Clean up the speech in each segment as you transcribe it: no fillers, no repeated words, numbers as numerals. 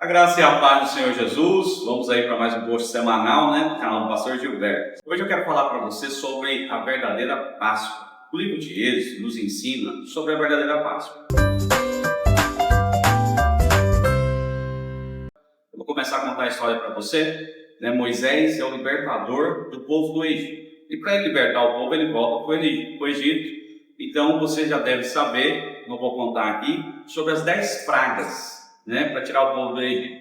A graça e a paz do Senhor Jesus. Vamos aí para mais um post semanal, né, no canal do Pastor Gilberto. Hoje eu quero falar para você sobre a verdadeira Páscoa. O livro de Êxodo nos ensina sobre a verdadeira Páscoa. Eu vou começar a contar a história para você. Moisés é o libertador do povo do Egito. E para ele libertar o povo, ele volta para o Egito. Então você já deve saber, não vou contar aqui, sobre as 10 pragas, para tirar o povo do Egito.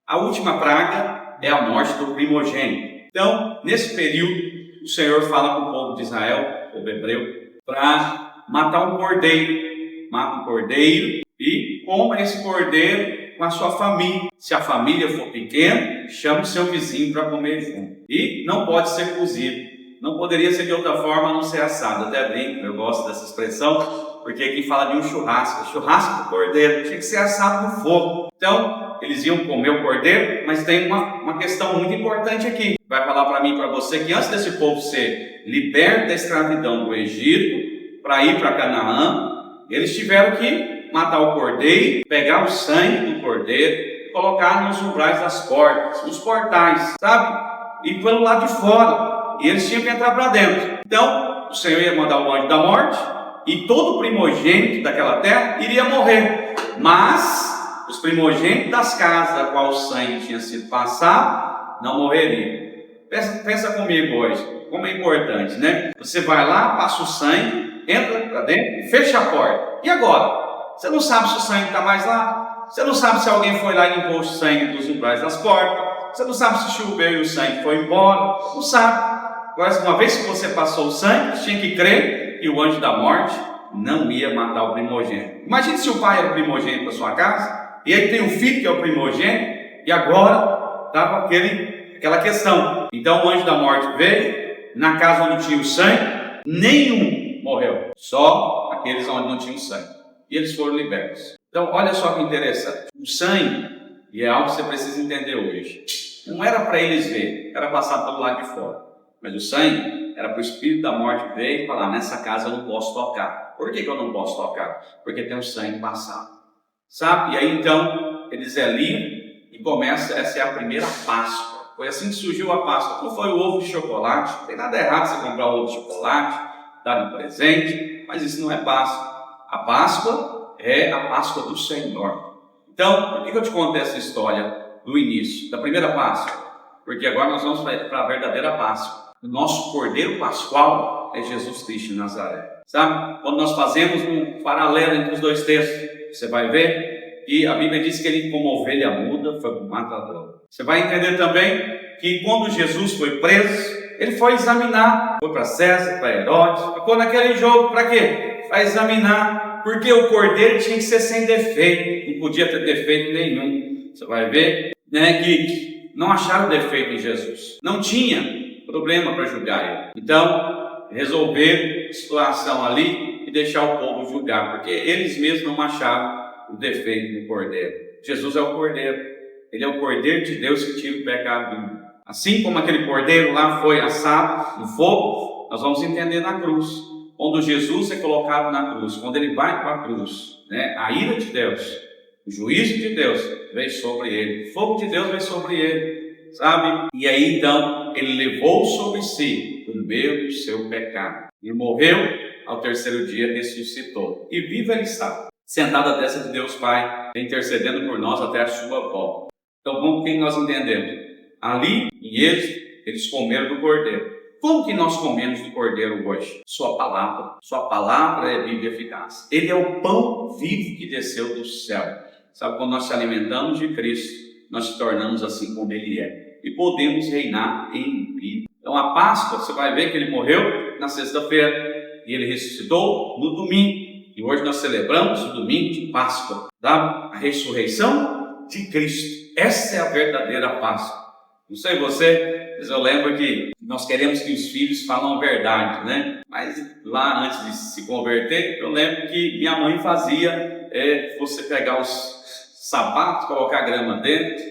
A última praga é a morte do primogênito. Então, nesse período, o Senhor fala com o povo de Israel, o povo hebreu, para matar um cordeiro. Mata um cordeiro e coma esse cordeiro com a sua família. Se a família for pequena, chame o seu vizinho para comer junto. E não pode ser cozido. Não poderia ser de outra forma a não ser assado. Até brinco, eu gosto dessa expressão, porque aqui fala de um churrasco. Churrasco do cordeiro, tinha que ser assado no fogo. Então, eles iam comer o cordeiro, mas tem uma questão muito importante aqui. Vai falar para mim e para você que antes desse povo ser liberto da escravidão do Egito, para ir para Canaã, eles tiveram que matar o cordeiro, pegar o sangue do cordeiro e colocar nos umbrais das portas, nos portais, sabe? E pelo lado de fora. E eles tinham que entrar para dentro. Então, o Senhor ia mandar o anjo da morte e todo primogênito daquela terra iria morrer. Mas os primogênitos das casas a qual o sangue tinha sido passado não morreriam. Pensa comigo hoje, como é importante, né? Você vai lá, passa o sangue, entra para dentro e fecha a porta. E agora? Você não sabe se o sangue está mais lá? Você não sabe se alguém foi lá e limpou o sangue dos umbrais das portas? Você não sabe se choveu e o sangue foi embora? Não sabe. Agora, uma vez que você passou o sangue, tinha que crer que o anjo da morte não ia matar o primogênito. Imagine se o pai era o primogênito da sua casa, e aí tem um filho que é o primogênito, e agora estava aquela questão. Então o anjo da morte veio, na casa onde tinha o sangue, nenhum morreu, só aqueles onde não tinha o sangue. E eles foram libertos. Então olha só que interessante, o sangue, e é algo que você precisa entender hoje, não era para eles ver, era passar pelo lado de fora. Mas o sangue era para o espírito da morte ver e falar, nessa casa eu não posso tocar. Por que eu não posso tocar? Porque tem o sangue passado. Sabe? E aí então, eles é livre e começa, essa é a primeira Páscoa. Foi assim que surgiu a Páscoa. Não foi o ovo de chocolate, não tem nada errado você comprar o ovo de chocolate, dar um presente, mas isso não é Páscoa. A Páscoa é a Páscoa do Senhor. Então, por que eu te contei essa história do início, da primeira Páscoa? Porque agora nós vamos para a verdadeira Páscoa. O nosso Cordeiro Pascual é Jesus Cristo de Nazaré. Sabe? Quando nós fazemos um paralelo entre os dois textos, você vai ver que a Bíblia diz que ele, como ovelha muda, foi para o matador. Você vai entender também que quando Jesus foi preso, ele foi examinar. Foi para César, para Herodes, ficou naquele jogo, para quê? Para examinar. Porque o Cordeiro tinha que ser sem defeito, não podia ter defeito nenhum. Você vai ver, que não acharam defeito em Jesus. Não tinha problema para julgar ele. Então, resolver a situação ali e deixar o povo julgar, porque eles mesmos não acharam o defeito do Cordeiro. Jesus é o Cordeiro. Ele é o Cordeiro de Deus que tira o pecado do mundo. Assim como aquele Cordeiro lá foi assado no fogo, nós vamos entender na cruz. Quando Jesus é colocado na cruz, quando ele vai para a cruz, a ira de Deus, o juízo de Deus veio sobre ele, o fogo de Deus veio sobre ele, sabe? E aí então, ele levou sobre si o meu e o seu pecado. E morreu, ao terceiro dia ressuscitou. E vivo ele está, sentado à destra de Deus Pai, intercedendo por nós até a sua volta. Então, como que nós entendemos? Ali, em Êxodo, eles comeram do Cordeiro. Como que nós comemos do Cordeiro hoje? Sua palavra. Sua palavra é viva e eficaz. Ele é o pão vivo que desceu do céu. Sabe, quando nós se alimentamos de Cristo, nós se tornamos assim como Ele é. E podemos reinar em vida. Então a Páscoa, você vai ver que Ele morreu na sexta-feira. E Ele ressuscitou no domingo. E hoje nós celebramos o domingo de Páscoa. A ressurreição de Cristo. Essa é a verdadeira Páscoa. Não sei você, mas eu lembro que nós queremos que os filhos falam a verdade, Mas lá antes de se converter, eu lembro que minha mãe fazia você pegar os sapatos, colocar grama dentro,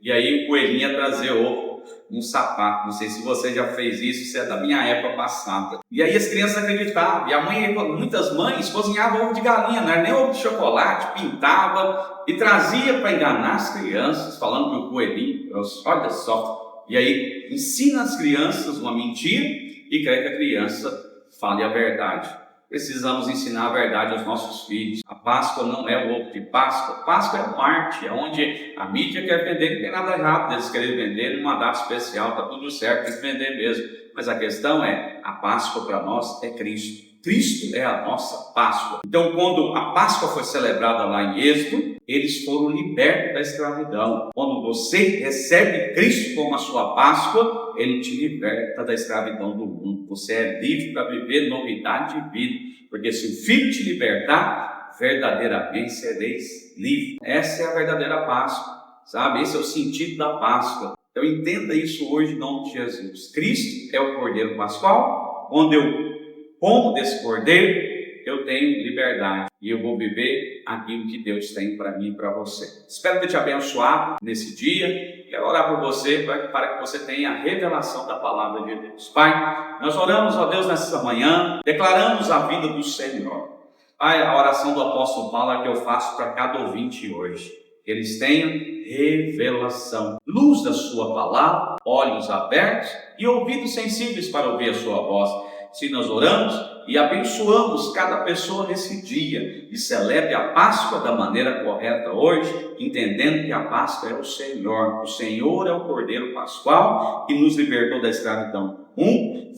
e aí o coelhinho ia trazer ovo. um sapato. Não sei se você já fez isso, isso é da minha época passada. E aí as crianças acreditavam. E a mãe, muitas mães cozinhavam ovo de galinha, não era nem ovo de chocolate, pintava e trazia para enganar as crianças, falando que o coelhinho, olha só. E aí ensina as crianças uma mentira e quer que a criança fale a verdade. Precisamos ensinar a verdade aos nossos filhos. A Páscoa não é o ovo de Páscoa. Páscoa é Marte, é onde a mídia quer vender, não tem nada errado deles querem vender numa data especial, está tudo certo, tem que vender mesmo. Mas a questão é, a Páscoa para nós é Cristo. Cristo é a nossa Páscoa. Então, quando a Páscoa foi celebrada lá em Êxodo, eles foram libertos da escravidão. Quando você recebe Cristo como a sua Páscoa, Ele te liberta da escravidão do mundo. Você é livre para viver novidade de vida. Porque se o Filho te libertar, verdadeiramente sereis livres. Essa é a verdadeira Páscoa, sabe? Esse é o sentido da Páscoa. Então entenda isso hoje em nome de Jesus. Cristo é o Cordeiro Pascual. Quando eu como desse Cordeiro, eu tenho liberdade e eu vou viver aquilo que Deus tem para mim e para você. Espero ter te abençoado nesse dia. Quero orar por você para que você tenha a revelação da palavra de Deus. Pai, nós oramos a Deus nessa manhã, declaramos a vida do Senhor. Pai, a oração do apóstolo Paulo é que eu faço para cada ouvinte hoje. Que eles tenham revelação, luz da sua palavra, olhos abertos e ouvidos sensíveis para ouvir a sua voz. Se nós oramos e abençoamos cada pessoa nesse dia e celebre a Páscoa da maneira correta hoje, entendendo que a Páscoa é o Senhor é o Cordeiro Pascual que nos libertou da escravidão.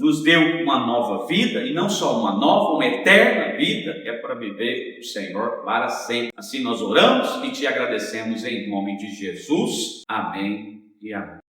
Nos deu uma nova vida, e não só uma nova, uma eterna vida, que é para viver o Senhor para sempre. Assim nós oramos e te agradecemos em nome de Jesus. Amém e amém.